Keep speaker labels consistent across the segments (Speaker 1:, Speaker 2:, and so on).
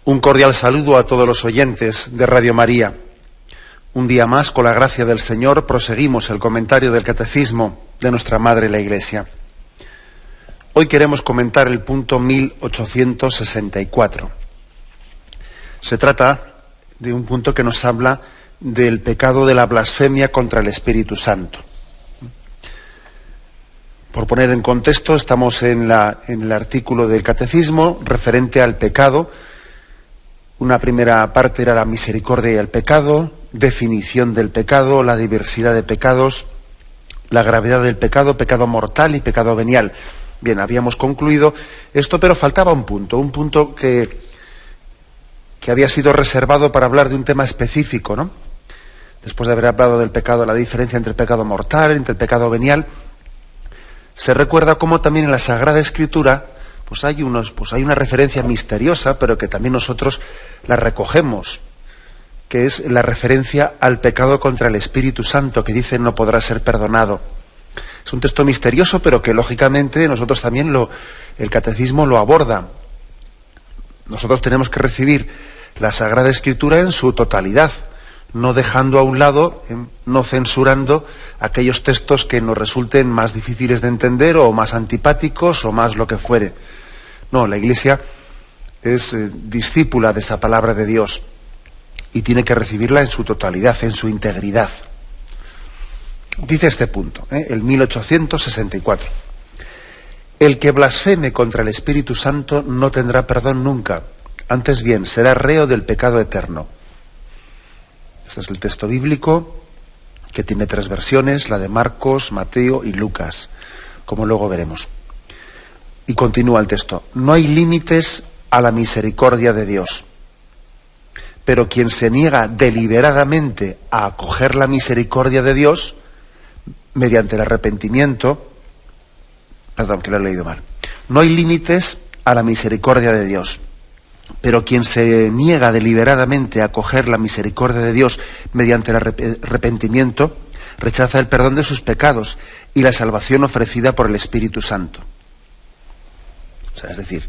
Speaker 1: Un cordial saludo a todos los oyentes de Radio María. Un día más, con la gracia del Señor, proseguimos el comentario del Catecismo de nuestra Madre la Iglesia. Hoy queremos comentar el punto 1864. Se trata de un punto que nos habla del pecado de la blasfemia contra el Espíritu Santo. Por poner en contexto, estamos en el artículo del Catecismo referente al pecado. Una primera parte era la misericordia y el pecado, definición del pecado, la diversidad de pecados, la gravedad del pecado, pecado mortal y pecado venial. Bien, habíamos concluido esto, pero faltaba un punto que había sido reservado para hablar de un tema específico, ¿no? Después de haber hablado del pecado, la diferencia entre el pecado mortal, entre el pecado venial, se recuerda cómo también en la Sagrada Escritura hay una referencia misteriosa, pero que también nosotros la recogemos, que es la referencia al pecado contra el Espíritu Santo, que dice no podrá ser perdonado. Es un texto misterioso, pero que lógicamente nosotros también el Catecismo lo aborda. Nosotros tenemos que recibir la Sagrada Escritura en su totalidad, no dejando a un lado, no censurando aquellos textos que nos resulten más difíciles de entender o más antipáticos o más lo que fuere. No, la Iglesia es discípula de esa palabra de Dios y tiene que recibirla en su totalidad, en su integridad. Dice este punto, el 1864. El que blasfeme contra el Espíritu Santo no tendrá perdón nunca, antes bien será reo del pecado eterno. Este es el texto bíblico, que tiene 3 versiones, la de Marcos, Mateo y Lucas, como luego veremos. Y continúa el texto. No hay límites a la misericordia de Dios, pero quien se niega deliberadamente a acoger la misericordia de Dios, mediante el arrepentimiento, perdón, que lo he leído mal. No hay límites a la misericordia de Dios, pero quien se niega deliberadamente a acoger la misericordia de Dios mediante el arrepentimiento, rechaza el perdón de sus pecados y la salvación ofrecida por el Espíritu Santo. O sea, es decir,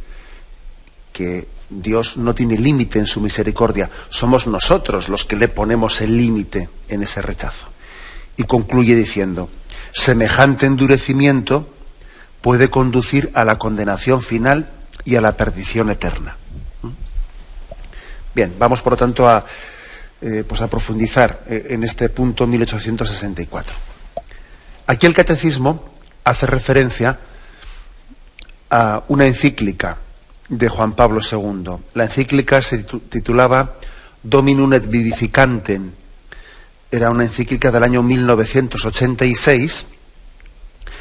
Speaker 1: que Dios no tiene límite en su misericordia, somos nosotros los que le ponemos el límite en ese rechazo. Y concluye diciendo, semejante endurecimiento puede conducir a la condenación final y a la perdición eterna. Bien, vamos por lo tanto a profundizar en este punto 1864. Aquí el Catecismo hace referencia a una encíclica de Juan Pablo II. La encíclica se titulaba Dominum et Vivificantem. Era una encíclica del año 1986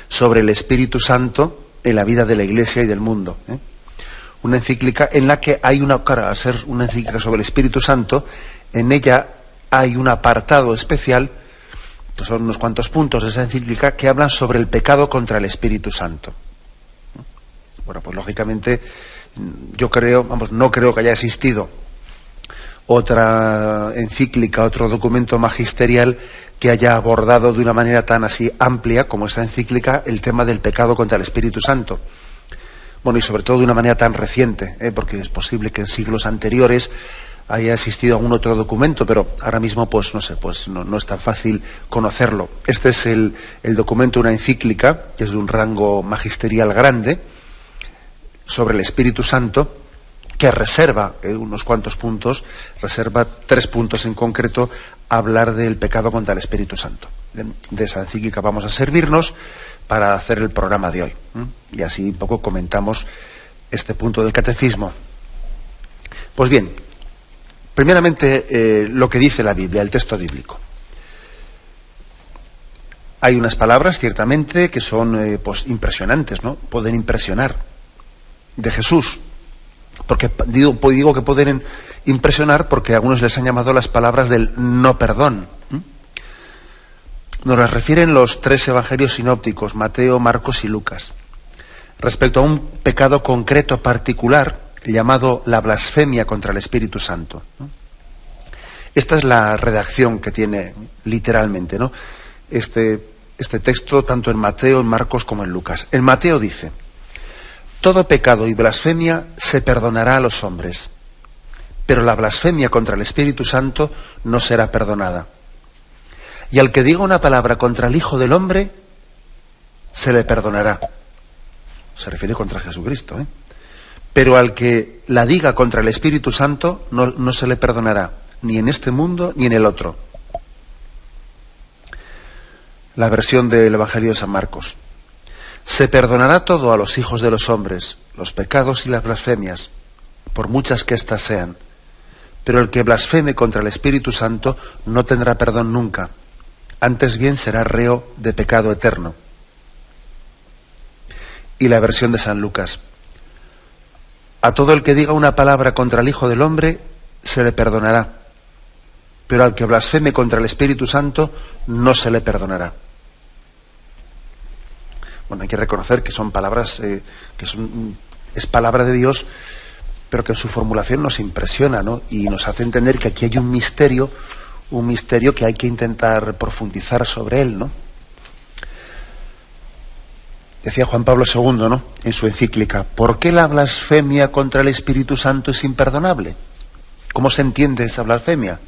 Speaker 1: sobre el Espíritu Santo en la vida de la Iglesia y del mundo. Una encíclica en la que hay al ser una encíclica sobre el Espíritu Santo, en ella hay un apartado especial, son unos cuantos puntos de esa encíclica, que hablan sobre el pecado contra el Espíritu Santo. Bueno, pues lógicamente no creo que haya existido otra encíclica, otro documento magisterial que haya abordado de una manera tan así amplia como esa encíclica el tema del pecado contra el Espíritu Santo. Bueno, y sobre todo de una manera tan reciente, porque es posible que en siglos anteriores haya existido algún otro documento, pero ahora mismo no es tan fácil conocerlo. Este es el documento, una encíclica, que es de un rango magisterial grande, sobre el Espíritu Santo, que reserva unos cuantos puntos, reserva 3 puntos en concreto, a hablar del pecado contra el Espíritu Santo. De esa encíclica vamos a servirnos para hacer el programa de hoy. Y así un poco comentamos este punto del Catecismo. Pues bien, primeramente lo que dice la Biblia, el texto bíblico. Hay unas palabras, ciertamente, que son impresionantes, ¿no? Pueden impresionar, de Jesús. Porque digo que pueden impresionar porque a algunos les han llamado las palabras del no perdón. Nos las refieren los 3 evangelios sinópticos, Mateo, Marcos y Lucas, respecto a un pecado concreto particular llamado la blasfemia contra el Espíritu Santo. Esta es la redacción que tiene literalmente, ¿no? Este texto, tanto en Mateo, en Marcos como en Lucas. En Mateo dice: todo pecado y blasfemia se perdonará a los hombres, pero la blasfemia contra el Espíritu Santo no será perdonada. Y al que diga una palabra contra el Hijo del Hombre, se le perdonará. Se refiere contra Jesucristo, ¿eh? Pero al que la diga contra el Espíritu Santo, no se le perdonará, ni en este mundo ni en el otro. La versión del Evangelio de San Marcos. Se perdonará todo a los hijos de los hombres, los pecados y las blasfemias, por muchas que éstas sean. Pero el que blasfeme contra el Espíritu Santo no tendrá perdón nunca. Antes bien será reo de pecado eterno. Y la versión de San Lucas. A todo el que diga una palabra contra el Hijo del Hombre, se le perdonará. Pero al que blasfeme contra el Espíritu Santo, no se le perdonará. Bueno, hay que reconocer que son palabras, es palabra de Dios, pero que en su formulación nos impresiona, ¿no? Y nos hace entender que aquí hay un misterio que hay que intentar profundizar sobre él, ¿no? Decía Juan Pablo II, ¿no?, en su encíclica, ¿por qué la blasfemia contra el Espíritu Santo es imperdonable? ¿Cómo se entiende esa blasfemia?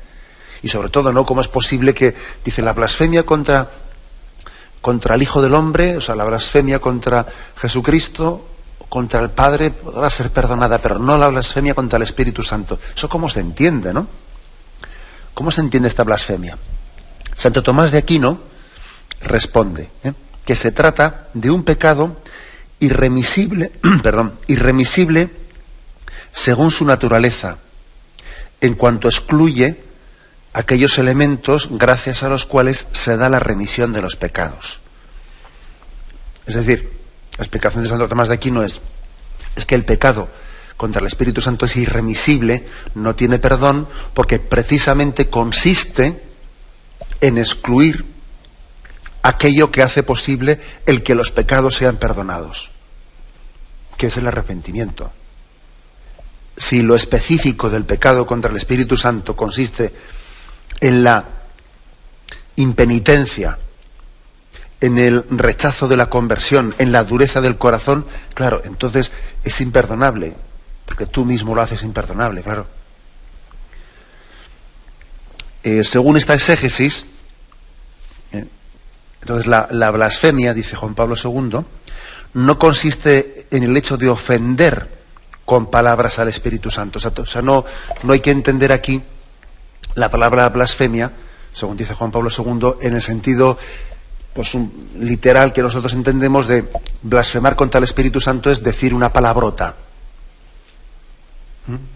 Speaker 1: Y sobre todo, ¿no?, ¿cómo es posible que, dice, la blasfemia contra el Hijo del Hombre, o sea, la blasfemia contra Jesucristo, contra el Padre, podrá ser perdonada, pero no la blasfemia contra el Espíritu Santo? ¿Eso cómo se entiende, no? ¿Cómo se entiende esta blasfemia? Santo Tomás de Aquino responde, que se trata de un pecado irremisible, irremisible según su naturaleza, en cuanto excluye aquellos elementos gracias a los cuales se da la remisión de los pecados. Es decir, la explicación de Santo Tomás de Aquino es que el pecado contra el Espíritu Santo es irremisible, no tiene perdón, porque precisamente consiste en excluir aquello que hace posible el que los pecados sean perdonados, que es el arrepentimiento. Si lo específico del pecado contra el Espíritu Santo consiste en la impenitencia, en el rechazo de la conversión, en la dureza del corazón, claro, entonces es imperdonable, porque tú mismo lo haces imperdonable, claro. Según esta exégesis, entonces la blasfemia, dice Juan Pablo II, no consiste en el hecho de ofender con palabras al Espíritu Santo. O sea, no hay que entender aquí la palabra blasfemia, según dice Juan Pablo II, en el sentido literal que nosotros entendemos de blasfemar contra el Espíritu Santo es decir una palabrota.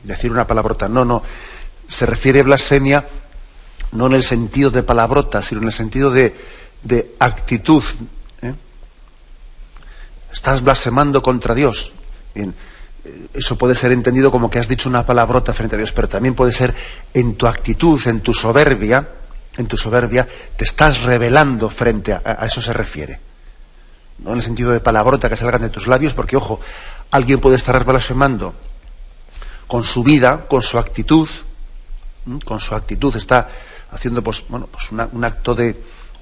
Speaker 1: Decir una palabrota. No. Se refiere blasfemia no en el sentido de palabrota, sino en el sentido de actitud. Estás blasfemando contra Dios. Bien, eso puede ser entendido como que has dicho una palabrota frente a Dios, pero también puede ser en tu actitud, en tu soberbia, te estás rebelando frente a eso se refiere. No en el sentido de palabrota que salgan de tus labios, porque, ojo, alguien puede estar blasfemando con su vida, con su actitud está haciendo un acto de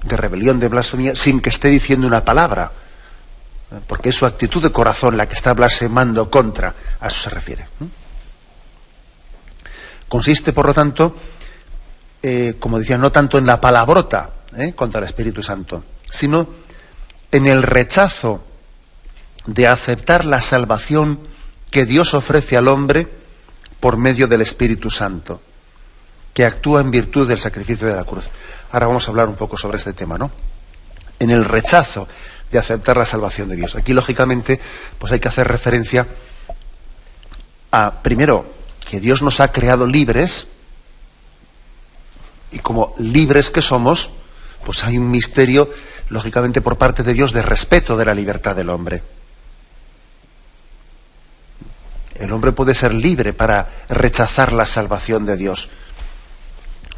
Speaker 1: rebelión, de blasfemia, sin que esté diciendo una palabra, porque es su actitud de corazón la que está blasfemando contra, a eso se refiere. Consiste, por lo tanto, como decía, no tanto en la palabrota contra el Espíritu Santo, sino en el rechazo de aceptar la salvación que Dios ofrece al hombre por medio del Espíritu Santo, que actúa en virtud del sacrificio de la cruz. Ahora vamos a hablar un poco sobre este tema, ¿no? En el rechazo de aceptar la salvación de Dios. Aquí, lógicamente, pues hay que hacer referencia a, primero, que Dios nos ha creado libres, y como libres que somos, pues hay un misterio, lógicamente, por parte de Dios de respeto de la libertad del hombre. El hombre puede ser libre para rechazar la salvación de Dios.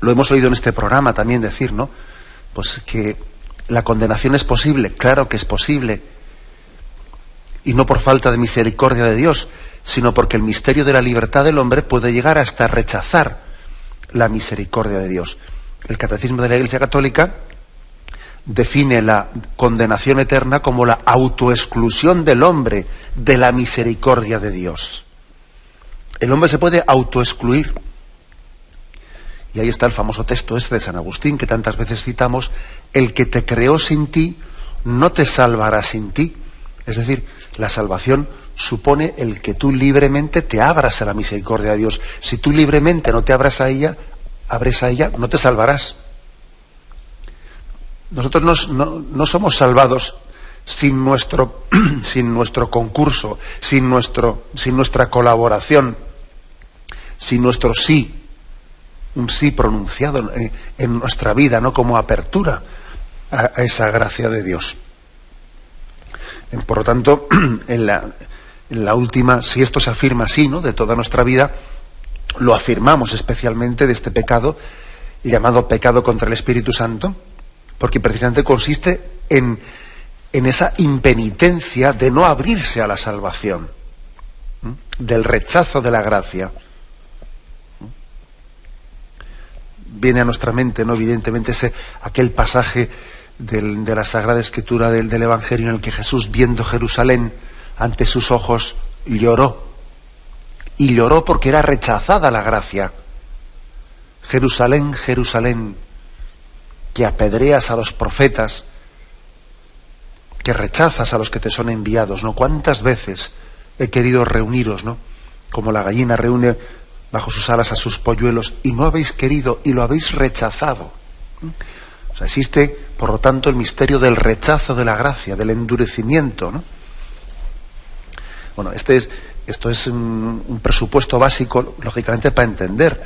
Speaker 1: Lo hemos oído en este programa también decir, ¿no? Pues que la condenación es posible, claro que es posible. Y no por falta de misericordia de Dios, sino porque el misterio de la libertad del hombre puede llegar hasta rechazar la misericordia de Dios. El Catecismo de la Iglesia Católica define la condenación eterna como la autoexclusión del hombre de la misericordia de Dios. El hombre se puede autoexcluir Y ahí está el famoso texto este de San Agustín, que tantas veces citamos: el que te creó sin ti, no te salvará sin ti. Es decir, la salvación supone el que tú libremente te abras a la misericordia de Dios. Si tú libremente no te abres a ella, no te salvarás. Nosotros no somos salvados sin nuestro concurso, sin nuestra colaboración, sin nuestro sí, un sí pronunciado en nuestra vida, ¿no?, como apertura a esa gracia de Dios. Por lo tanto, en la última, si esto se afirma así, ¿no?, de toda nuestra vida, lo afirmamos especialmente de este pecado, llamado pecado contra el Espíritu Santo, porque precisamente consiste en esa impenitencia de no abrirse a la salvación, del rechazo de la gracia. Viene a nuestra mente, ¿no?, evidentemente, aquel pasaje de la Sagrada Escritura del Evangelio en el que Jesús, viendo Jerusalén ante sus ojos, lloró. Y lloró porque era rechazada la gracia. Jerusalén, Jerusalén, que apedreas a los profetas, que rechazas a los que te son enviados, ¿no? ¿Cuántas veces he querido reuniros, ¿no?, como la gallina reúne bajo sus alas a sus polluelos, y no habéis querido y lo habéis rechazado? O sea, existe, por lo tanto, el misterio del rechazo de la gracia, del endurecimiento, ¿no? Bueno, esto es un presupuesto básico, lógicamente, para entender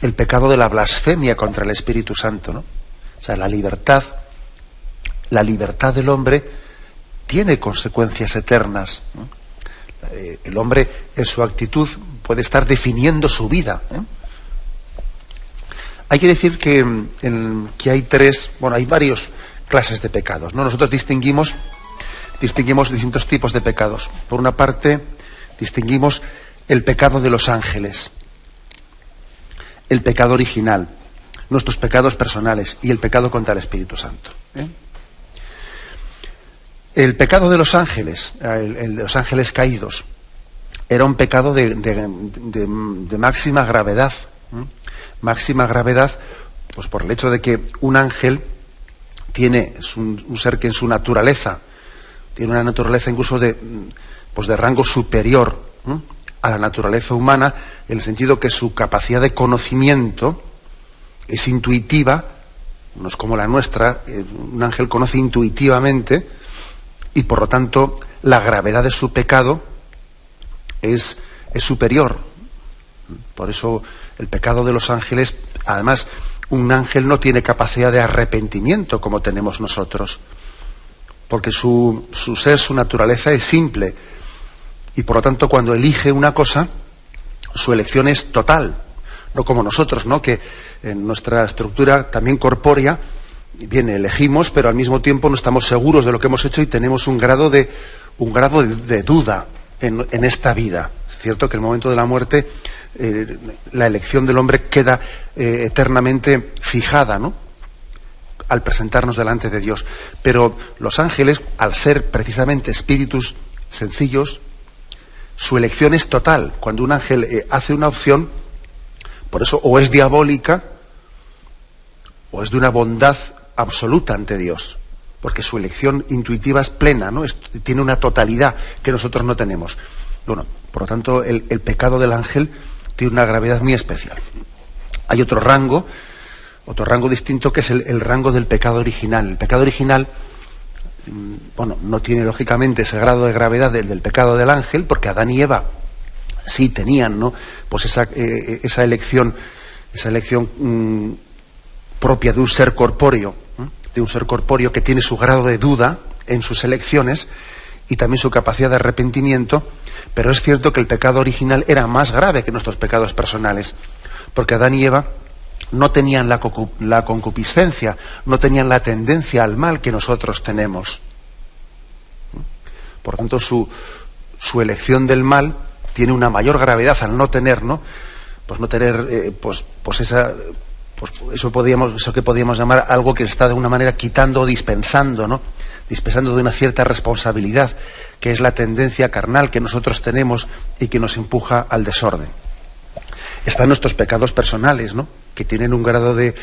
Speaker 1: el pecado de la blasfemia contra el Espíritu Santo, ¿no? O sea, la libertad del hombre tiene consecuencias eternas, ¿no? El hombre, en su actitud, puede estar definiendo su vida, ¿eh? Hay que decir que hay varias clases de pecados, ¿no? Nosotros distinguimos distintos tipos de pecados. Por una parte, distinguimos el pecado de los ángeles, el pecado original, nuestros pecados personales y el pecado contra el Espíritu Santo, ¿eh? El pecado de los ángeles, el de los ángeles caídos, era un pecado de máxima gravedad, ¿eh? Máxima gravedad, pues por el hecho de que un ángel es un ser que en su naturaleza tiene una naturaleza incluso de rango superior, ¿eh?, a la naturaleza humana, en el sentido que su capacidad de conocimiento es intuitiva, no es como la nuestra. Un ángel conoce intuitivamente, y por lo tanto la gravedad de su pecado es superior. Por eso el pecado de los ángeles, además, un ángel no tiene capacidad de arrepentimiento como tenemos nosotros, porque su ser, su naturaleza es simple, y por lo tanto cuando elige una cosa, su elección es total, no como nosotros, ¿no?, que en nuestra estructura también corpórea, bien, elegimos, pero al mismo tiempo no estamos seguros de lo que hemos hecho y tenemos un grado de duda en esta vida. Es cierto que en el momento de la muerte la elección del hombre queda eternamente fijada, ¿no?, al presentarnos delante de Dios. Pero los ángeles, al ser precisamente espíritus sencillos, su elección es total. Cuando un ángel hace una opción, por eso o es diabólica o es de una bondad absoluta ante Dios, porque su elección intuitiva es plena, ¿no? Tiene una totalidad que nosotros no tenemos. Bueno, por lo tanto, el pecado del ángel tiene una gravedad muy especial. Hay otro rango distinto, que es el rango del pecado original. El pecado original, no tiene lógicamente ese grado de gravedad del pecado del ángel, porque Adán y Eva sí tenían, ¿no?, pues esa elección propia de un ser corpóreo, que tiene su grado de duda en sus elecciones y también su capacidad de arrepentimiento. Pero es cierto que el pecado original era más grave que nuestros pecados personales, porque Adán y Eva no tenían la concupiscencia, no tenían la tendencia al mal que nosotros tenemos. Por tanto, su elección del mal tiene una mayor gravedad al no tener, ¿no?, eso que podríamos llamar algo que está de una manera quitando o dispensando, ¿no?, dispensando de una cierta responsabilidad, que es la tendencia carnal que nosotros tenemos y que nos empuja al desorden. Están nuestros pecados personales, ¿no?, que tienen un grado de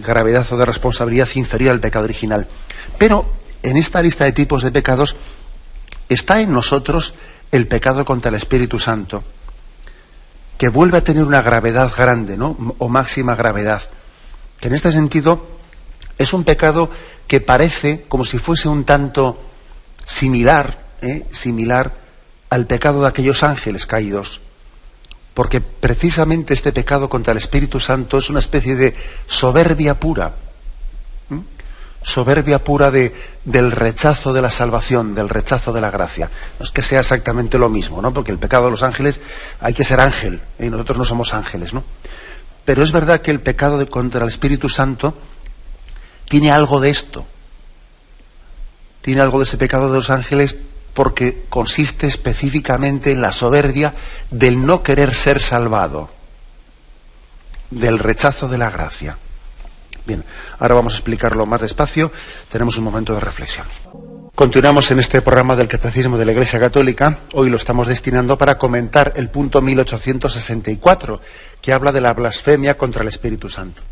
Speaker 1: gravedad o de responsabilidad inferior al pecado original. Pero en esta lista de tipos de pecados está en nosotros el pecado contra el Espíritu Santo, que vuelve a tener una gravedad grande, ¿no?, o máxima gravedad, que en este sentido es un pecado que parece como si fuese un tanto similar al pecado de aquellos ángeles caídos, porque precisamente este pecado contra el Espíritu Santo es una especie de soberbia pura, soberbia pura del rechazo de la salvación, del rechazo de la gracia. No es que sea exactamente lo mismo, ¿no?, porque el pecado de los ángeles hay que ser ángel, y nosotros no somos ángeles, ¿no? Pero es verdad que el pecado contra el Espíritu Santo tiene algo de esto, tiene algo de ese pecado de los ángeles, porque consiste específicamente en la soberbia del no querer ser salvado, del rechazo de la gracia. Bien, ahora vamos a explicarlo más despacio, tenemos un momento de reflexión. Continuamos en este programa del Catecismo de la Iglesia Católica. Hoy lo estamos destinando para comentar el punto 1864, que habla de la blasfemia contra el Espíritu Santo.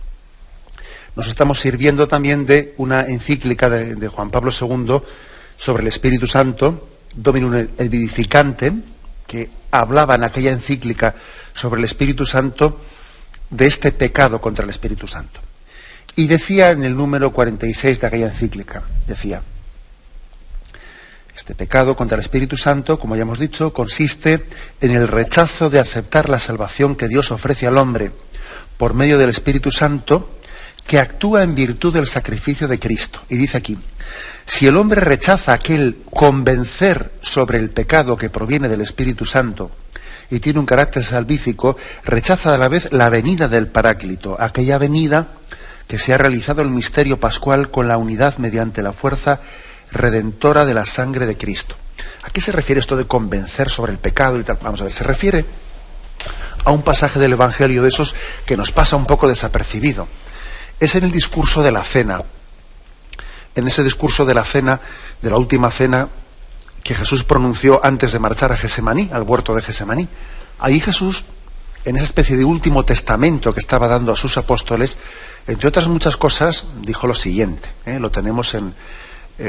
Speaker 1: Nos estamos sirviendo también de una encíclica de Juan Pablo II sobre el Espíritu Santo, Dominum et Vivificantem, que hablaba en aquella encíclica sobre el Espíritu Santo, de este pecado contra el Espíritu Santo. Y decía en el número 46 de aquella encíclica, decía: este pecado contra el Espíritu Santo, como ya hemos dicho, consiste en el rechazo de aceptar la salvación que Dios ofrece al hombre por medio del Espíritu Santo, que actúa en virtud del sacrificio de Cristo. Y dice aquí: si el hombre rechaza aquel convencer sobre el pecado que proviene del Espíritu Santo y tiene un carácter salvífico, rechaza a la vez la venida del Paráclito, aquella venida que se ha realizado el misterio pascual con la unidad mediante la fuerza redentora de la sangre de Cristo. ¿A qué se refiere esto de convencer sobre el pecado y tal? Vamos a ver, se refiere a un pasaje del Evangelio de esos que nos pasa un poco desapercibido. Es en el discurso de la cena. En ese discurso de la cena, de la última cena que Jesús pronunció antes de marchar a Gesemaní, al huerto de Gesemaní. Ahí Jesús, en esa especie de último testamento que estaba dando a sus apóstoles, entre otras muchas cosas, dijo lo siguiente. Lo tenemos en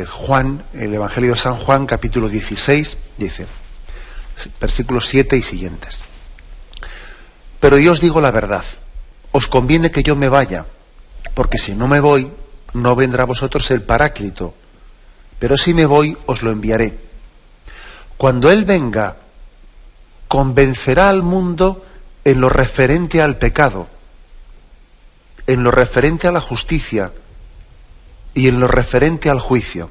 Speaker 1: Juan, el Evangelio de San Juan, capítulo 16, dice, versículos 7 y siguientes. Pero yo os digo la verdad, os conviene que yo me vaya, porque si no me voy, no vendrá a vosotros el Paráclito, pero si me voy, os lo enviaré. Cuando Él venga, convencerá al mundo en lo referente al pecado, en lo referente a la justicia y en lo referente al juicio.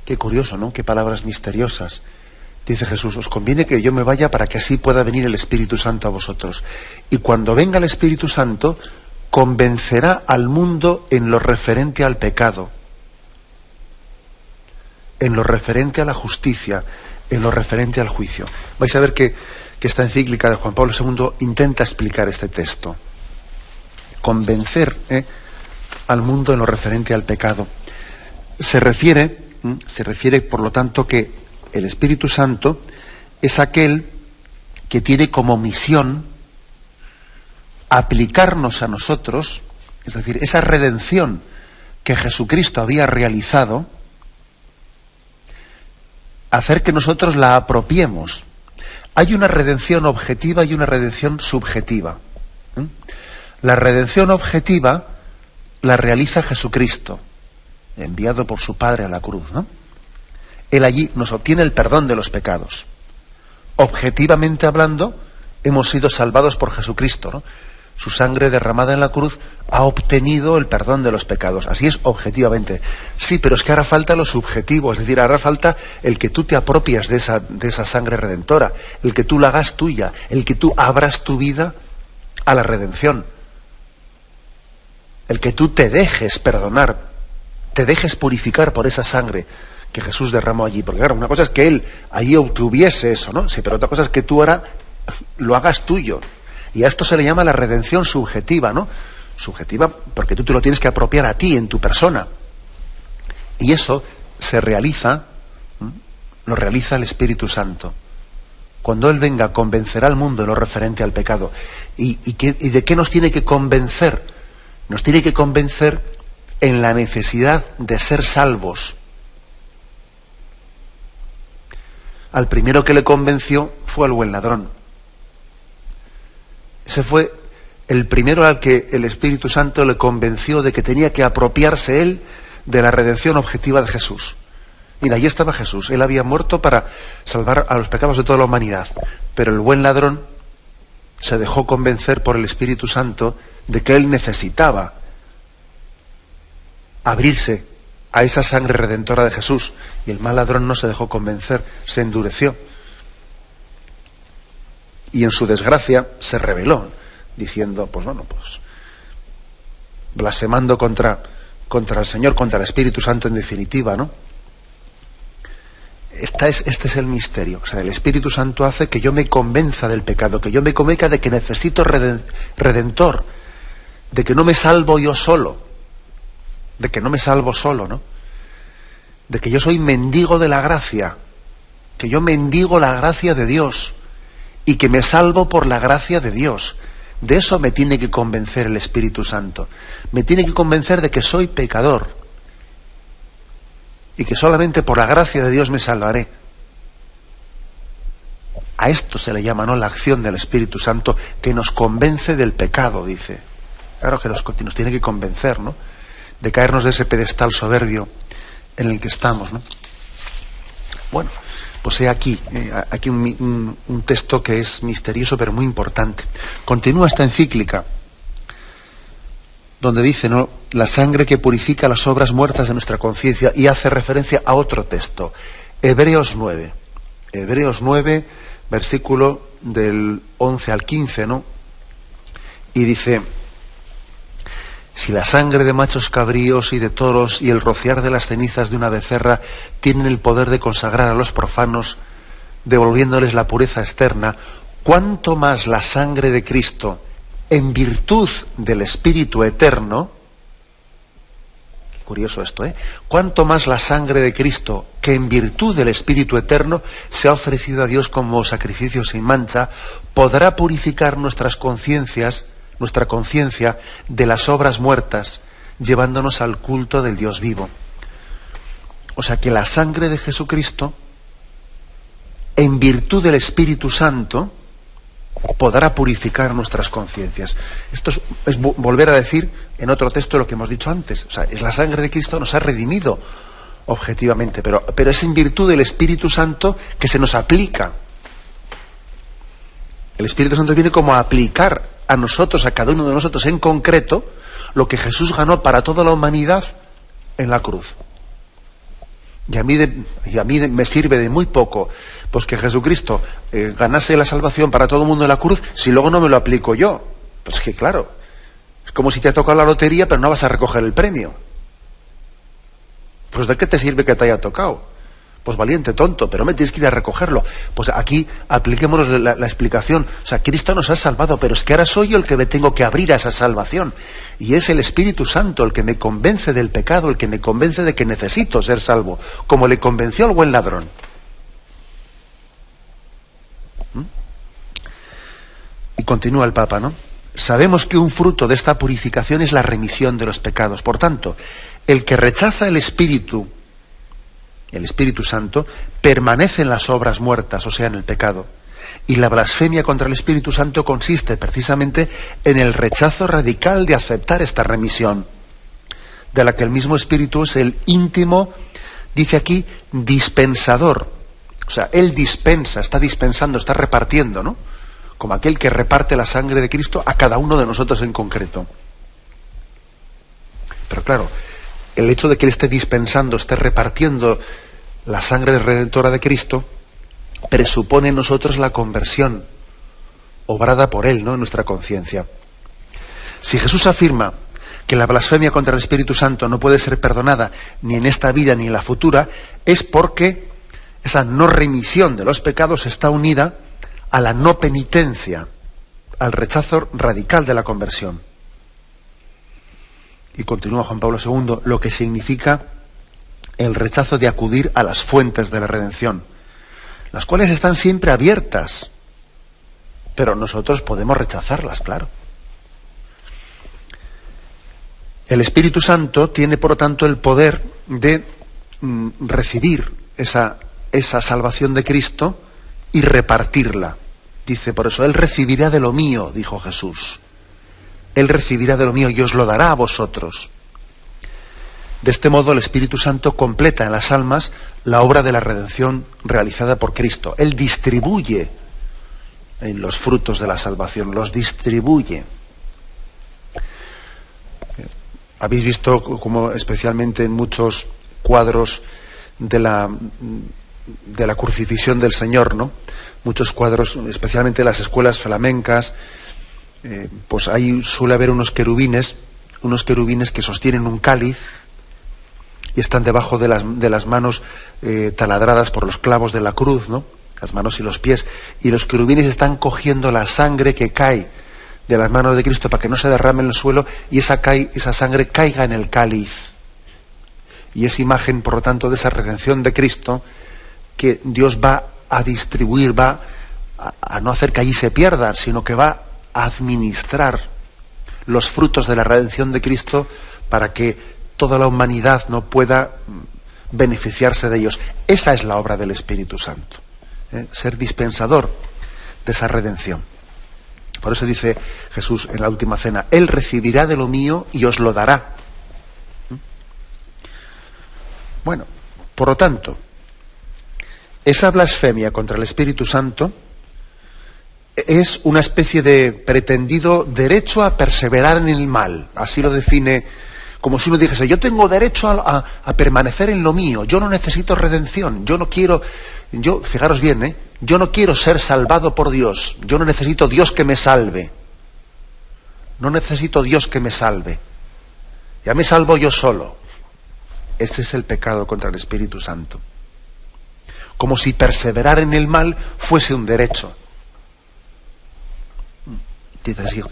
Speaker 1: Qué curioso, ¿no? Qué palabras misteriosas. Dice Jesús: os conviene que yo me vaya para que así pueda venir el Espíritu Santo a vosotros. Y cuando venga el Espíritu Santo, convencerá al mundo en lo referente al pecado, en lo referente a la justicia, en lo referente al juicio. Vais a ver que esta encíclica de Juan Pablo II intenta explicar este texto. Convencer al mundo en lo referente al pecado. Se refiere, por lo tanto, que el Espíritu Santo es aquel que tiene como misión aplicarnos a nosotros, es decir, esa redención que Jesucristo había realizado, hacer que nosotros la apropiemos. Hay una redención objetiva y una redención subjetiva. La redención objetiva la realiza Jesucristo, enviado por su Padre a la cruz, ¿no? Él allí nos obtiene el perdón de los pecados. Objetivamente hablando, hemos sido salvados por Jesucristo, ¿no? Su sangre derramada en la cruz ha obtenido el perdón de los pecados. Así es objetivamente. Sí, pero es que hará falta lo subjetivo, es decir, hará falta el que tú te apropias de esa sangre redentora, el que tú la hagas tuya, el que tú abras tu vida a la redención, el que tú te dejes perdonar, te dejes purificar por esa sangre que Jesús derramó allí. Porque claro, una cosa es que Él allí obtuviese eso, ¿no? Sí, pero otra cosa es que tú ahora lo hagas tuyo. Y a esto se le llama la redención subjetiva, ¿no? Subjetiva porque tú te lo tienes que apropiar a ti, en tu persona. Y eso se realiza, lo realiza el Espíritu Santo. Cuando Él venga, convencerá al mundo en lo referente al pecado. ¿Y de qué nos tiene que convencer? Nos tiene que convencer en la necesidad de ser salvos. Al primero que le convenció fue al buen ladrón. Ese fue el primero al que el Espíritu Santo le convenció de que tenía que apropiarse él de la redención objetiva de Jesús. Mira, allí estaba Jesús. Él había muerto para salvar a los pecados de toda la humanidad. Pero el buen ladrón se dejó convencer por el Espíritu Santo de que él necesitaba abrirse a esa sangre redentora de Jesús. Y el mal ladrón no se dejó convencer, se endureció. Y en su desgracia se rebeló, diciendo, pues blasfemando contra el Señor, contra el Espíritu Santo en definitiva, ¿no? Este es el misterio. O sea, el Espíritu Santo hace que yo me convenza del pecado, que yo me convenza de que necesito redentor, de que no me salvo yo solo, de que no me salvo solo, ¿no? De que yo soy mendigo de la gracia, que yo mendigo la gracia de Dios y que me salvo por la gracia de Dios. De eso me tiene que convencer el Espíritu Santo. Me tiene que convencer de que soy pecador y que solamente por la gracia de Dios me salvaré. A esto se le llama, ¿no?, la acción del Espíritu Santo, que nos convence del pecado, dice. Claro que nos tiene que convencer, ¿no?, de caernos de ese pedestal soberbio en el que estamos, ¿no? Bueno, pues he aquí un texto que es misterioso pero muy importante. Continúa esta encíclica donde dice, ¿no?, la sangre que purifica las obras muertas de nuestra conciencia, y hace referencia a otro texto, Hebreos 9, versículo del 11 al 15, ¿no? Y dice: si la sangre de machos cabríos y de toros y el rociar de las cenizas de una becerra tienen el poder de consagrar a los profanos, devolviéndoles la pureza externa, ¿cuánto más la sangre de Cristo, en virtud del Espíritu Eterno? Qué curioso esto, ¿eh? ¿Cuánto más la sangre de Cristo, que en virtud del Espíritu Eterno se ha ofrecido a Dios como sacrificio sin mancha, podrá purificar nuestra conciencia de las obras muertas, llevándonos al culto del Dios vivo? O sea que la sangre de Jesucristo, en virtud del Espíritu Santo, podrá purificar nuestras conciencias. Esto es volver a decir en otro texto lo que hemos dicho antes. O sea, es la sangre de Cristo nos ha redimido objetivamente, pero es en virtud del Espíritu Santo que se nos aplica. El Espíritu Santo viene como a aplicar a nosotros, a cada uno de nosotros en concreto, lo que Jesús ganó para toda la humanidad en la cruz. Y a mí me sirve de muy poco pues que Jesucristo ganase la salvación para todo el mundo en la cruz, si luego no me lo aplico yo. Pues que claro, es como si te ha tocado la lotería pero no vas a recoger el premio. Pues ¿de qué te sirve que te haya tocado? Pues valiente tonto, pero me tienes que ir a recogerlo. Pues aquí apliquémonos la explicación. O sea, Cristo nos ha salvado, pero es que ahora soy yo el que me tengo que abrir a esa salvación. Y es el Espíritu Santo el que me convence del pecado, el que me convence de que necesito ser salvo, como le convenció al buen ladrón. Y continúa el Papa, ¿no? Sabemos que un fruto de esta purificación es la remisión de los pecados. Por tanto, el que rechaza el Espíritu Santo, permanece en las obras muertas, o sea, en el pecado. Y la blasfemia contra el Espíritu Santo consiste precisamente en el rechazo radical de aceptar esta remisión, de la que el mismo Espíritu es el íntimo, dice aquí, dispensador. O sea, Él dispensa, está dispensando, está repartiendo, ¿no? Como aquel que reparte la sangre de Cristo a cada uno de nosotros en concreto. Pero claro, el hecho de que Él esté dispensando, esté repartiendo la sangre redentora de Cristo, presupone en nosotros la conversión, obrada por Él, ¿no?, en nuestra conciencia. Si Jesús afirma que la blasfemia contra el Espíritu Santo no puede ser perdonada ni en esta vida ni en la futura, es porque esa no remisión de los pecados está unida a la no penitencia, al rechazo radical de la conversión. Y continúa Juan Pablo II, lo que significa el rechazo de acudir a las fuentes de la redención. las cuales están siempre abiertas, pero nosotros podemos rechazarlas, claro. El Espíritu Santo tiene, por lo tanto, el poder de recibir esa salvación de Cristo y repartirla. Dice, por eso, Él recibirá de lo mío, dijo Jesús. Él recibirá de lo mío y os lo dará a vosotros. De este modo, el Espíritu Santo completa en las almas la obra de la redención realizada por Cristo. Él distribuye en los frutos de la salvación, los distribuye. Habéis visto como especialmente en muchos cuadros de la crucifixión del Señor, ¿no? Muchos cuadros, especialmente en las escuelas flamencas, pues ahí suele haber unos querubines que sostienen un cáliz y están debajo de las manos taladradas por los clavos de la cruz, ¿no? Las manos y los pies, y los querubines están cogiendo la sangre que cae de las manos de Cristo para que no se derrame en el suelo y esa sangre caiga en el cáliz. Y es imagen, por lo tanto, de esa redención de Cristo que Dios va a distribuir, va a no hacer que allí se pierda, sino que va a administrar los frutos de la redención de Cristo para que toda la humanidad no pueda beneficiarse de ellos. Esa es la obra del Espíritu Santo, ser dispensador de esa redención. Por eso dice Jesús en la última cena, Él recibirá de lo mío y os lo dará. Bueno, por lo tanto, esa blasfemia contra el Espíritu Santo es una especie de pretendido derecho a perseverar en el mal. Así lo define, como si uno dijese, yo tengo derecho a permanecer en lo mío, yo no necesito redención, fijaros bien, yo no quiero ser salvado por Dios, yo no necesito Dios que me salve. No necesito Dios que me salve. Ya me salvo yo solo. Ese es el pecado contra el Espíritu Santo. Como si perseverar en el mal fuese un derecho.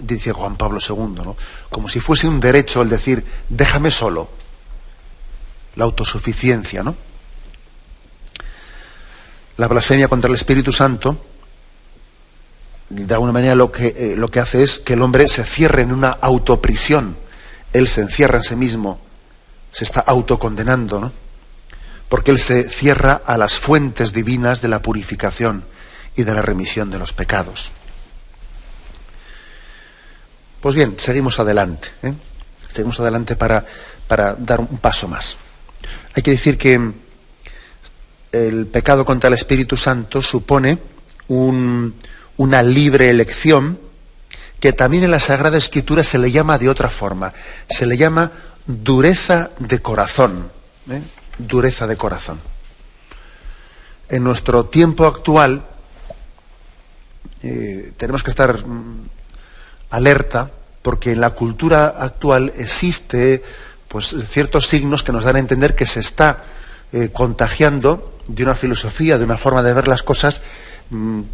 Speaker 1: Dice Juan Pablo II, ¿no? Como si fuese un derecho el decir, déjame solo. La autosuficiencia, ¿no? La blasfemia contra el Espíritu Santo, de alguna manera lo que hace es que el hombre se cierre en una autoprisión. Él se encierra en sí mismo, se está autocondenando, ¿no? Porque él se cierra a las fuentes divinas de la purificación y de la remisión de los pecados. Pues bien, seguimos adelante. Seguimos adelante para dar un paso más. Hay que decir que el pecado contra el Espíritu Santo supone una libre elección que también en la Sagrada Escritura se le llama de otra forma. Se le llama dureza de corazón. Dureza de corazón. En nuestro tiempo actual tenemos que estar alerta porque en la cultura actual existe pues ciertos signos que nos dan a entender que se está contagiando de una filosofía, de una forma de ver las cosas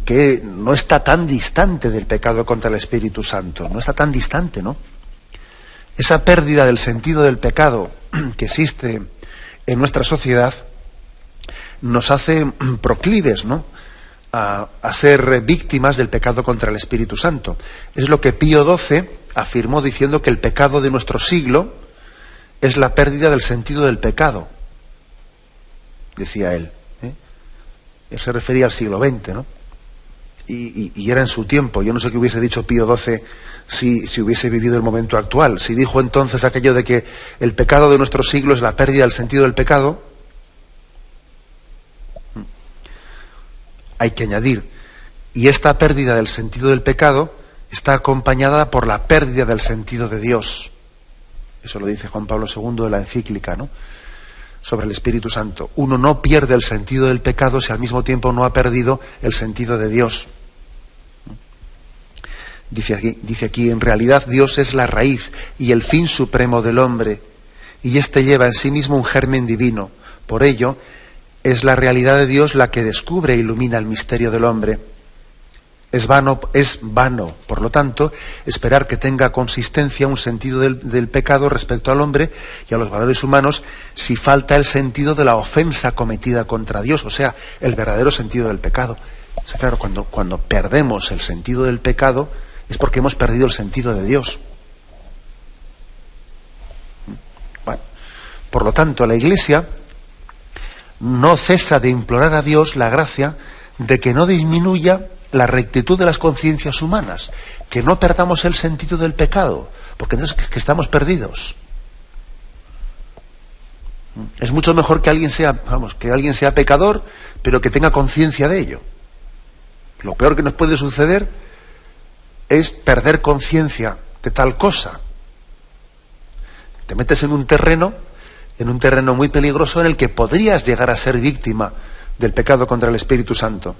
Speaker 1: que no está tan distante del pecado contra el Espíritu Santo, no está tan distante, ¿no? Esa pérdida del sentido del pecado que existe en nuestra sociedad nos hace proclives, ¿no?, a ser víctimas del pecado contra el Espíritu Santo. Es lo que Pío XII afirmó diciendo que el pecado de nuestro siglo es la pérdida del sentido del pecado, decía él. Él se refería al siglo XX, ¿no? Y era en su tiempo. Yo no sé qué hubiese dicho Pío XII si hubiese vivido el momento actual. Si dijo entonces aquello de que el pecado de nuestro siglo es la pérdida del sentido del pecado, hay que añadir, y esta pérdida del sentido del pecado está acompañada por la pérdida del sentido de Dios. Eso lo dice Juan Pablo II de la encíclica, ¿no?, sobre el Espíritu Santo. Uno no pierde el sentido del pecado si al mismo tiempo no ha perdido el sentido de Dios. Dice aquí, en realidad Dios es la raíz y el fin supremo del hombre, y éste lleva en sí mismo un germen divino. Por ello, es la realidad de Dios la que descubre e ilumina el misterio del hombre. Es vano, por lo tanto, esperar que tenga consistencia un sentido del pecado respecto al hombre y a los valores humanos si falta el sentido de la ofensa cometida contra Dios, o sea, el verdadero sentido del pecado. O sea, claro, cuando perdemos el sentido del pecado es porque hemos perdido el sentido de Dios. Bueno, por lo tanto, la Iglesia no cesa de implorar a Dios la gracia de que no disminuya la rectitud de las conciencias humanas, que no perdamos el sentido del pecado, porque entonces que estamos perdidos. Es mucho mejor que alguien sea pecador, pero que tenga conciencia de ello. Lo peor que nos puede suceder es perder conciencia de tal cosa. Te metes en un terreno muy peligroso en el que podrías llegar a ser víctima del pecado contra el Espíritu Santo.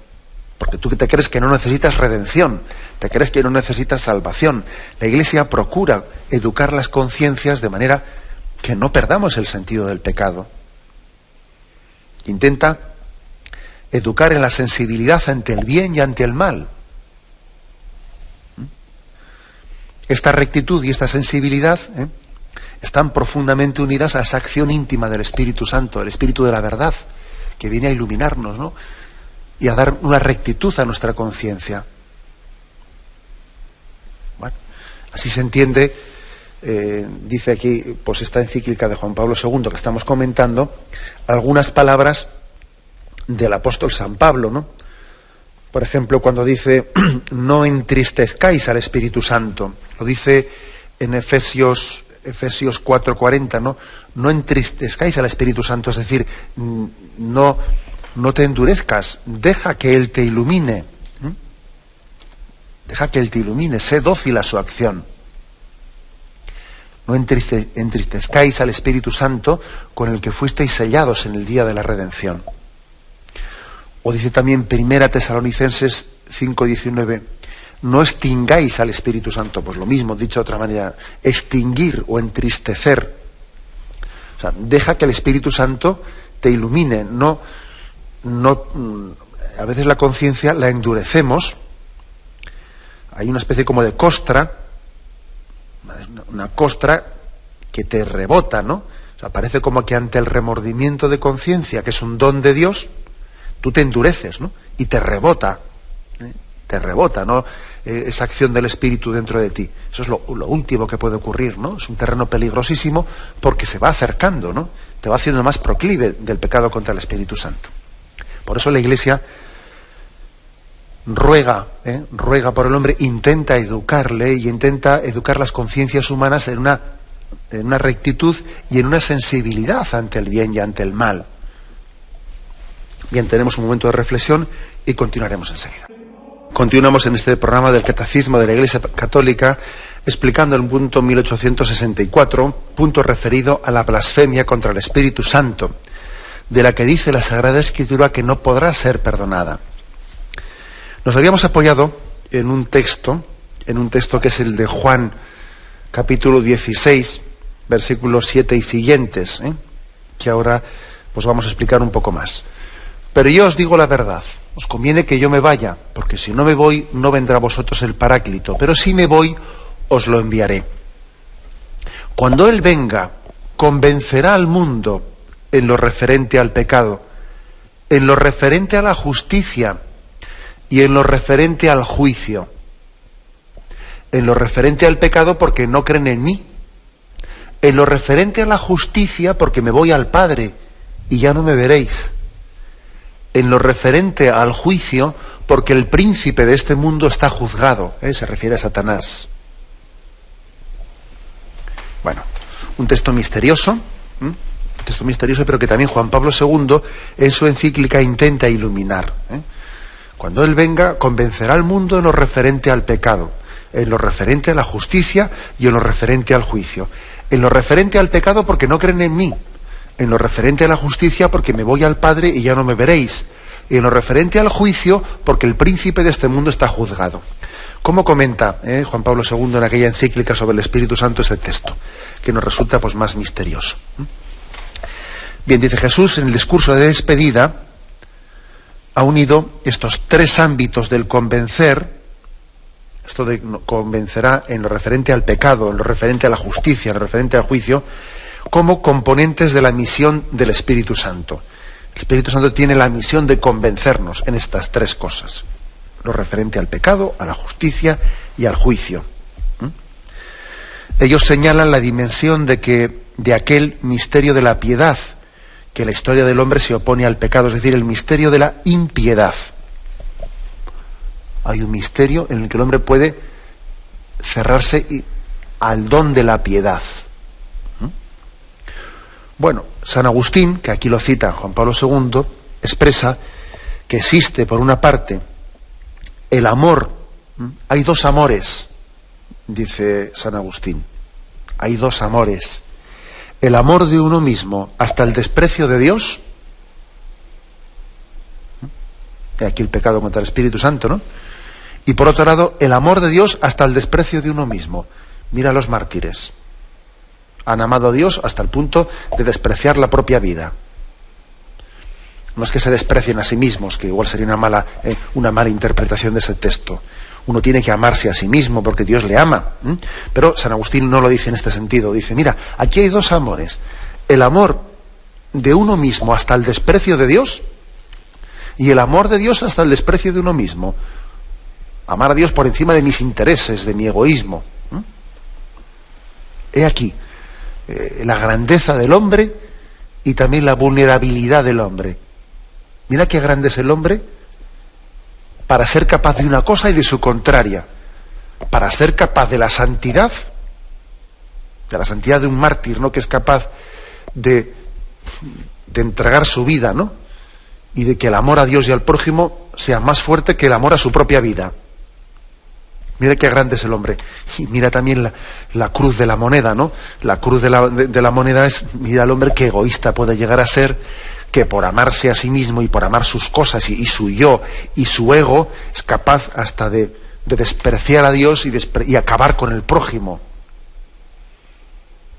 Speaker 1: Porque tú te crees que no necesitas redención, te crees que no necesitas salvación. La Iglesia procura educar las conciencias de manera que no perdamos el sentido del pecado. Intenta educar en la sensibilidad ante el bien y ante el mal. Esta rectitud y esta sensibilidad están profundamente unidas a esa acción íntima del Espíritu Santo, el Espíritu de la verdad, que viene a iluminarnos, ¿no?, y a dar una rectitud a nuestra conciencia. Bueno, así se entiende, dice aquí, pues esta encíclica de Juan Pablo II que estamos comentando, algunas palabras del apóstol San Pablo, ¿no? Por ejemplo, cuando dice, no entristezcáis al Espíritu Santo, lo dice en Efesios 4:40, ¿no? No entristezcáis al Espíritu Santo, es decir, no te endurezcas, deja que Él te ilumine. Deja que Él te ilumine, sé dócil a su acción. No entristezcáis al Espíritu Santo con el que fuisteis sellados en el día de la redención. O dice también 1 Tesalonicenses 5:19, no extingáis al Espíritu Santo. Pues lo mismo, dicho de otra manera, extinguir o entristecer. O sea, deja que el Espíritu Santo te ilumine, no, a veces la conciencia la endurecemos. Hay una especie como de costra, una costra que te rebota, ¿no? O sea, parece como que ante el remordimiento de conciencia, que es un don de Dios, tú te endureces, ¿no? Y te rebota, ¿no? Esa acción del Espíritu dentro de ti. Eso es lo último que puede ocurrir, ¿no? Es un terreno peligrosísimo porque se va acercando, ¿no? Te va haciendo más proclive del pecado contra el Espíritu Santo. Por eso la Iglesia ruega por el hombre, intenta educarle y intenta educar las conciencias humanas en una rectitud y en una sensibilidad ante el bien y ante el mal. Bien, tenemos un momento de reflexión y continuaremos enseguida. Continuamos en este programa del Catecismo de la Iglesia Católica explicando el punto 1864, punto referido a la blasfemia contra el Espíritu Santo, de la que dice la Sagrada Escritura que no podrá ser perdonada. Nos habíamos apoyado en un texto que es el de Juan, capítulo 16, versículos 7 y siguientes, que ahora pues vamos a explicar un poco más. Pero yo os digo la verdad, os conviene que yo me vaya, porque si no me voy, no vendrá a vosotros el Paráclito, pero si me voy, os lo enviaré. Cuando Él venga, convencerá al mundo en lo referente al pecado, en lo referente a la justicia y en lo referente al juicio. En lo referente al pecado porque no creen en mí. En lo referente a la justicia porque me voy al Padre y ya no me veréis. En lo referente al juicio porque el príncipe de este mundo está juzgado. Se refiere a Satanás. Bueno, un texto misterioso, pero que también Juan Pablo II en su encíclica intenta iluminar. Cuando Él venga, convencerá al mundo en lo referente al pecado, en lo referente a la justicia y en lo referente al juicio. En lo referente al pecado porque no creen en mí. En lo referente a la justicia porque me voy al Padre y ya no me veréis. Y en lo referente al juicio porque el príncipe de este mundo está juzgado. ¿Cómo comenta Juan Pablo II en aquella encíclica sobre el Espíritu Santo ese texto? Que nos resulta pues más misterioso. Bien, dice Jesús en el discurso de despedida, ha unido estos tres ámbitos del convencer Esto de convencerá en lo referente al pecado, en lo referente a la justicia, en lo referente al juicio, como componentes de la misión del Espíritu Santo. El Espíritu Santo tiene la misión de convencernos en estas tres cosas: lo referente al pecado, a la justicia y al juicio. Ellos señalan la dimensión de aquel misterio de la piedad, que la historia del hombre se opone al pecado, es decir, el misterio de la impiedad. Hay un misterio en el que el hombre puede cerrarse al don de la piedad. Bueno, San Agustín, que aquí lo cita Juan Pablo II, expresa que existe, por una parte, el amor. Hay dos amores, dice San Agustín. Hay dos amores. El amor de uno mismo hasta el desprecio de Dios. Y aquí el pecado contra el Espíritu Santo, ¿no? Y por otro lado, el amor de Dios hasta el desprecio de uno mismo. Mira a los mártires. Han amado a Dios hasta el punto de despreciar la propia vida. No es que se desprecien a sí mismos, que igual sería una mala interpretación de ese texto. Uno tiene que amarse a sí mismo porque Dios le ama. Pero San Agustín no lo dice en este sentido. Dice, mira, aquí hay dos amores. El amor de uno mismo hasta el desprecio de Dios, y el amor de Dios hasta el desprecio de uno mismo. Amar a Dios por encima de mis intereses, de mi egoísmo. He aquí la grandeza del hombre y también la vulnerabilidad del hombre. Mira qué grande es el hombre para ser capaz de una cosa y de su contraria, para ser capaz de la santidad de un mártir, ¿no?, que es capaz de entregar su vida, ¿no?, y de que el amor a Dios y al prójimo sea más fuerte que el amor a su propia vida. Mira qué grande es el hombre. Y mira también la cruz de la moneda, ¿no? La cruz de la moneda es, mira al hombre qué egoísta puede llegar a ser, que por amarse a sí mismo y por amar sus cosas y su yo y su ego, es capaz hasta de despreciar a Dios y acabar con el prójimo.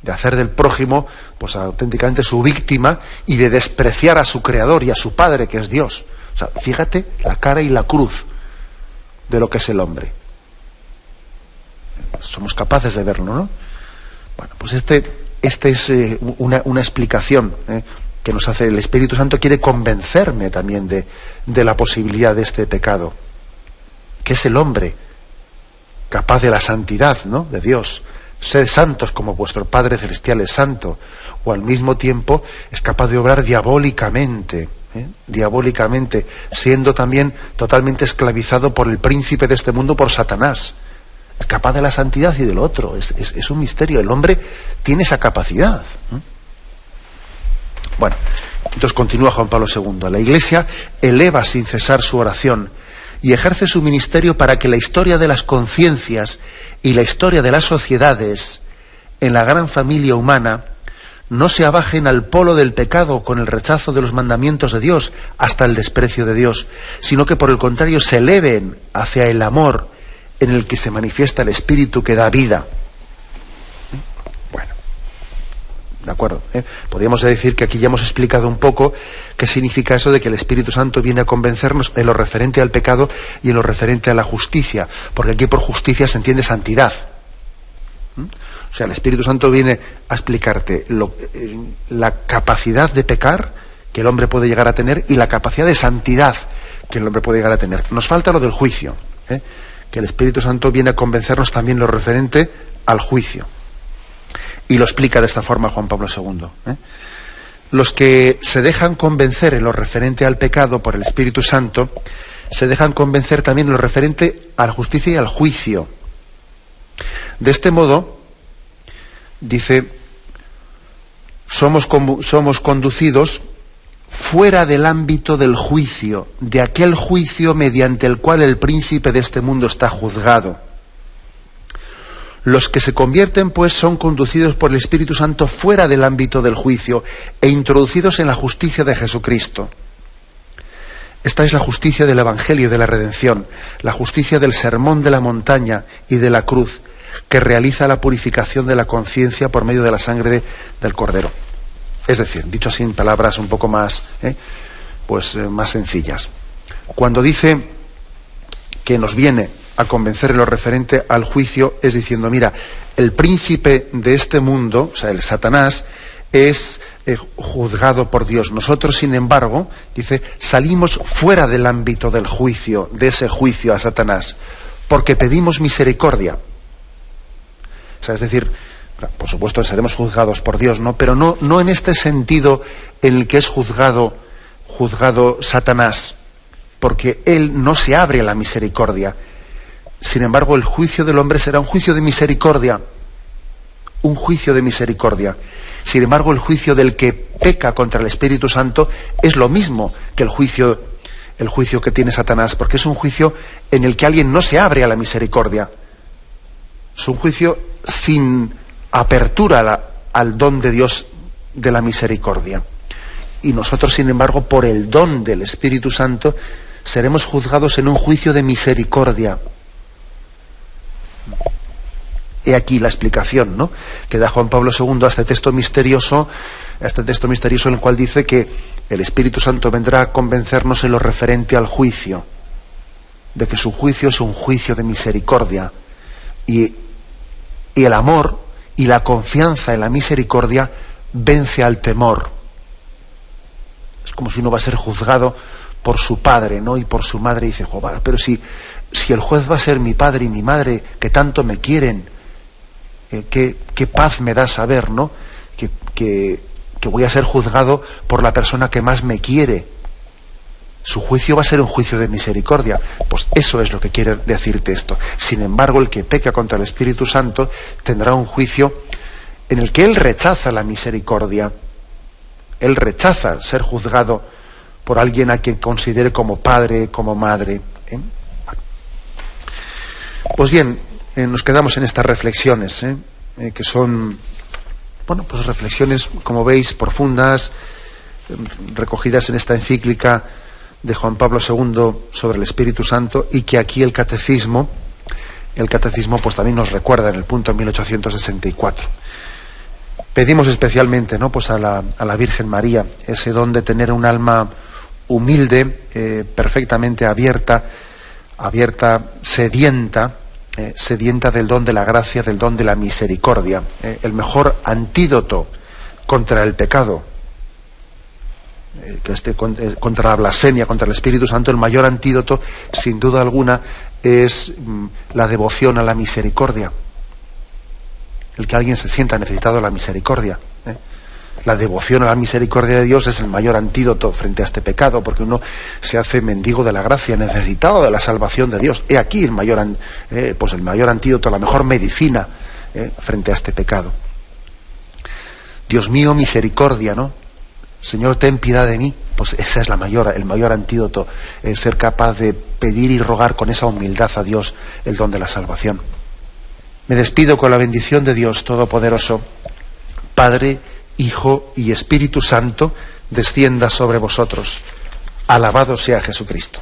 Speaker 1: De hacer del prójimo, pues auténticamente su víctima, y de despreciar a su creador y a su padre, que es Dios. O sea, fíjate la cara y la cruz de lo que es el hombre. Somos capaces de verlo, ¿no? Bueno, pues este es una explicación que nos hace el Espíritu Santo. Quiere convencerme también de la posibilidad de este pecado, que es el hombre capaz de la santidad, ¿no?, de Dios. Sed santos como vuestro Padre Celestial es santo, o al mismo tiempo es capaz de obrar diabólicamente, siendo también totalmente esclavizado por el príncipe de este mundo, por Satanás. Es capaz de la santidad y del otro. Es un misterio. El hombre tiene esa capacidad. Bueno, entonces continúa Juan Pablo II. La Iglesia eleva sin cesar su oración y ejerce su ministerio para que la historia de las conciencias y la historia de las sociedades en la gran familia humana no se abajen al polo del pecado con el rechazo de los mandamientos de Dios hasta el desprecio de Dios, sino que por el contrario se eleven hacia el amor en el que se manifiesta el Espíritu que da vida. Bueno, de acuerdo. Podríamos decir que aquí ya hemos explicado un poco qué significa eso de que el Espíritu Santo viene a convencernos en lo referente al pecado y en lo referente a la justicia, porque aquí por justicia se entiende santidad. O sea, el Espíritu Santo viene a explicarte la capacidad de pecar que el hombre puede llegar a tener y la capacidad de santidad que el hombre puede llegar a tener. Nos falta lo del juicio, que el Espíritu Santo viene a convencernos también lo referente al juicio. Y lo explica de esta forma Juan Pablo II. Los que se dejan convencer en lo referente al pecado por el Espíritu Santo, se dejan convencer también en lo referente a la justicia y al juicio. De este modo, dice, somos conducidos fuera del ámbito del juicio, de aquel juicio mediante el cual el príncipe de este mundo está juzgado. Los que se convierten, pues, son conducidos por el Espíritu Santo fuera del ámbito del juicio e introducidos en la justicia de Jesucristo. Esta es la justicia del Evangelio de la redención, la justicia del sermón de la montaña y de la cruz, que realiza la purificación de la conciencia por medio de la sangre del Cordero. Es decir, dicho así en palabras un poco más, más sencillas. Cuando dice que nos viene a convencer en lo referente al juicio es diciendo, mira, el príncipe de este mundo, o sea, el Satanás, es juzgado por Dios. Nosotros, sin embargo, dice, salimos fuera del ámbito del juicio, de ese juicio a Satanás, porque pedimos misericordia. O sea, es decir, por supuesto seremos juzgados por Dios, ¿no? Pero no en este sentido en el que es juzgado Satanás, porque él no se abre a la misericordia. Sin embargo, el juicio del hombre será un juicio de misericordia. Un juicio de misericordia. Sin embargo, el juicio del que peca contra el Espíritu Santo es lo mismo que el juicio que tiene Satanás, porque es un juicio en el que alguien no se abre a la misericordia. Es un juicio sin apertura al don de Dios de la misericordia. Y nosotros, sin embargo, por el don del Espíritu Santo, seremos juzgados en un juicio de misericordia. He aquí la explicación, ¿no?, que da Juan Pablo II a este texto misterioso en el cual dice que el Espíritu Santo vendrá a convencernos en lo referente al juicio, de que su juicio es un juicio de misericordia, y el amor y la confianza en la misericordia vence al temor. Es como si uno va a ser juzgado por su padre, ¿no?, y por su madre, y dice, joder, pero si el juez va a ser mi padre y mi madre, que tanto me quieren, qué paz me da saber, ¿no?, que voy a ser juzgado por la persona que más me quiere. Su juicio va a ser un juicio de misericordia. Pues eso es lo que quiere decirte esto. Sin embargo, el que peca contra el Espíritu Santo tendrá un juicio en el que él rechaza la misericordia. Él rechaza ser juzgado por alguien a quien considere como padre, como madre. Pues bien, nos quedamos en estas reflexiones, que son, bueno, pues reflexiones, como veis, profundas, recogidas en esta encíclica de Juan Pablo II sobre el Espíritu Santo, y que aquí el catecismo pues también nos recuerda en el punto 1864. Pedimos especialmente, ¿no?, pues a la Virgen María ese don de tener un alma humilde, perfectamente abierta, sedienta del don de la gracia, del don de la misericordia. El mejor antídoto contra el pecado, contra la blasfemia, contra el Espíritu Santo, el mayor antídoto, sin duda alguna, es la devoción a la misericordia. El que alguien se sienta necesitado de la misericordia. La devoción a la misericordia de Dios es el mayor antídoto frente a este pecado, porque uno se hace mendigo de la gracia, necesitado de la salvación de Dios. He aquí el mayor antídoto, la mejor medicina frente a este pecado. Dios mío, misericordia, ¿no? Señor, ten piedad de mí. Pues esa es el mayor antídoto, ser capaz de pedir y rogar con esa humildad a Dios el don de la salvación. Me despido con la bendición de Dios Todopoderoso, Padre, Hijo y Espíritu Santo, descienda sobre vosotros. Alabado sea Jesucristo.